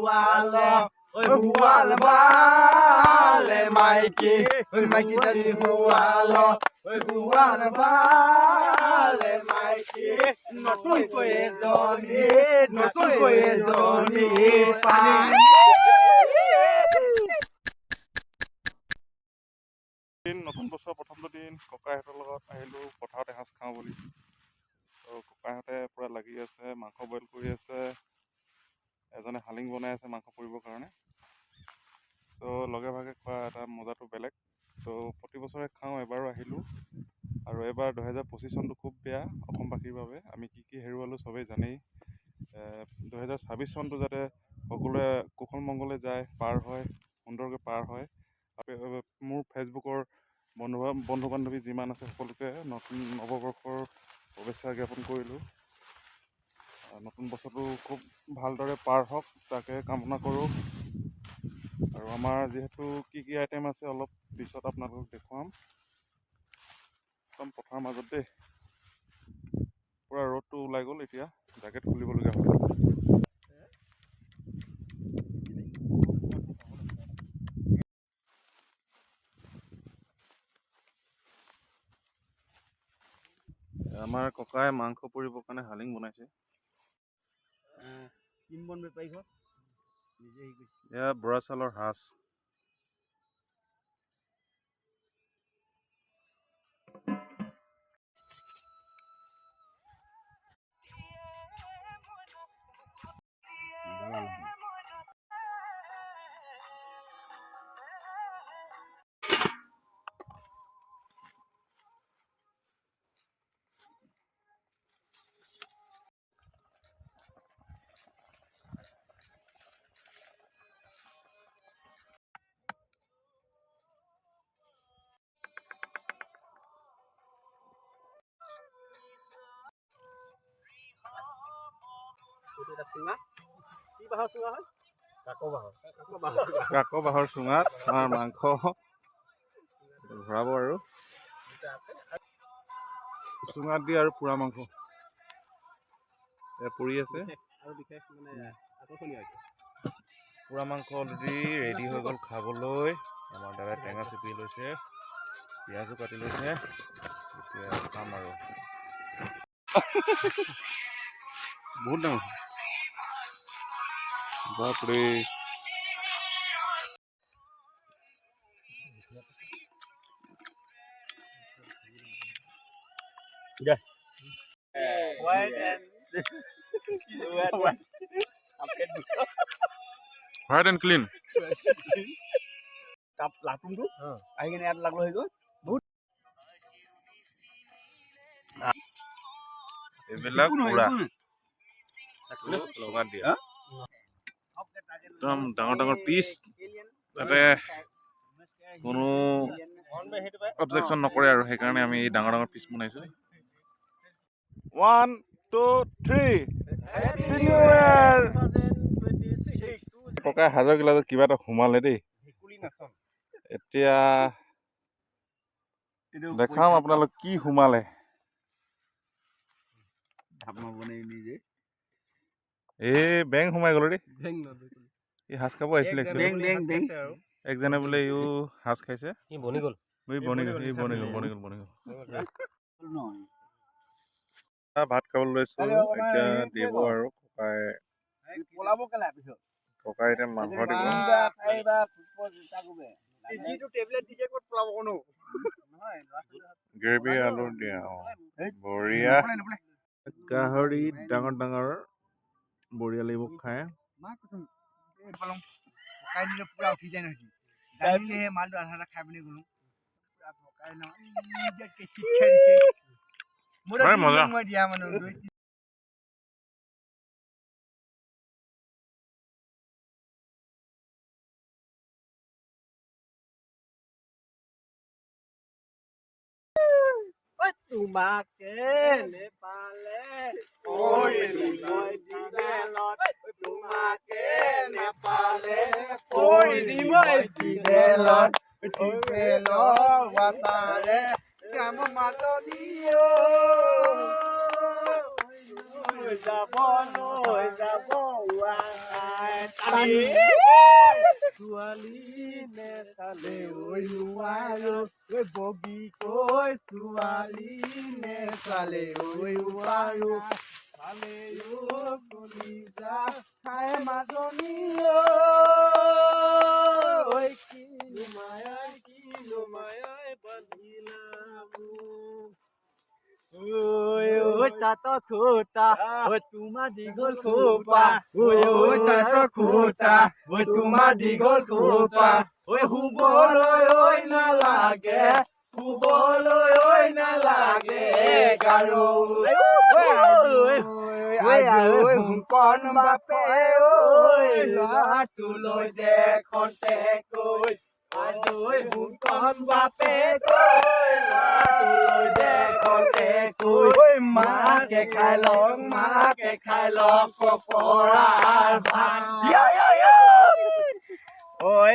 হুয়ালো ওই হুয়াল বালে মাইকি ওই মাইকি দাদি হুয়ালো ওই হুয়াল বালে মাইকি নতুনকৈ এজনী পাই নতুন বছৰ প্ৰথমটো দিন ককাহঁতৰ লগত আহিলোঁ পথাৰত এসাঁজ খাওঁ বুলি। ত' ককাহঁতে পূৰা লাগি আছে, মাংস বইল কৰি আছে, এজনে হালিং বনাই আছে মাংস পৰিবৰ কাৰণে। ত' লগে ভাগে খোৱা এটা মজাটো বেলেগ। ত' প্ৰতি বছৰে খাওঁ, এবাৰো আহিলোঁ। আৰু এবাৰ 2025 চনটো খুব বেয়া অসমবাসীৰ বাবে। আমি কি কি হেৰুৱালোঁ চবেই জানেই। 2026 চনটো যাতে সকলোৱে কুশল মংগলে যায়, পাৰ হয়, সুন্দৰকৈ পাৰ হয়। মোৰ ফেচবুকৰ বন্ধু বান্ধৱী যিমান আছে সকলোকে নতুন নৱবৰ্ষৰ শুভেচ্ছা জ্ঞাপন কৰিলোঁ। নতুন বছৰটো খুব ভালদৰে পাৰ হওক তাকে কামনা কৰোঁ। আৰু আমাৰ যিহেতু কি কি আইটেম আছে অলপ পিছত আপোনালোকক দেখুৱাম। একদম পথাৰৰ মাজত দেই, পূৰা ৰ'দটো ওলাই গ'ল, এতিয়া জেকেট খুলিবলগীয়া হ'ল। আমাৰ ককাই মাংস পৰিবৰ কাৰণে হালিং বনাইছে। এয়া বৰা চাউলৰ সাজ। কাক বাঁহৰ চুঙাত আমাৰ মাংস ভৰাব আৰু চুঙাত দি আৰু পোৰা মাংস পৰি আছে। পোৰা মাংস অলৰেডি ৰেডি হৈ গ'ল খাবলৈ। আমাৰ দাদাই টেঙা চেপি লৈছে, পিঁয়াজো কাটি লৈছে, এতিয়া খাম আৰু। বহুত ডাঙৰ বাপৰে। White and clean. লাটুমটো আহি কিনে ইয়াত লাগলো হৈ গ'ল বহুত এইবিলাক পুৰা লগাত দিয়া একদম ডাঙৰ ডাঙৰ পিচ, যাতে কোনো অবজেকশ্যন নকৰে আৰু সেইকাৰণে আমি ডাঙৰ ডাঙৰ পিচ বনাইছোঁ। 1 2 3 হেপী নিউ ইয়েৰ। ককাই হাজৰ গিলাছত কিবা এটা সোমালে দেই। এতিয়া দেখাম আপোনালোক কি সোমালে। এই বেং সোমাই গ'ল দেই। ই সাজ খাব আহিছিলে একজনে বোলে ইও সাজ খাইছে, বনি গ'ল। ভাত খাবলৈ লৈছো, এতিয়া দিব আৰু ককাই এতিয়া মাংস দিব। গ্ৰেভি আলু দিয়া বঢ়িয়া। গাহৰি ডাঙৰ ডাঙৰ বঢ়িয়া লাগিব খাই। তোমাকে নেপালে তোমাকে নেপালে কাম মাতনিও যাব ছোৱালী নেচালে ঐ নোৱাৰো ঐ বগী কৈ ছোৱালী নেচালে ঐ নোৱাৰো চালে কলিজা খাই মাজনী ঐ কিনো মায়াই বান্ধিলা মোক ঐ তাত খোটা ঐ তোমাৰ দীঘল খোপা ঐ তাত খোটা ঐ তোমাৰ দীঘল খোপা ঐ শুবলৈ ঐ নালাগে শুবলৈ ঐ নালাগে গাৰু হুকন বাপে ঐ ল'ৰাটোলৈ দেখতে কৈ হুকন বাপে কৈ ল'ৰাটোলৈ দেখতে কৈ মাকে খাই লওক কপৰাৰ ভাত ঐ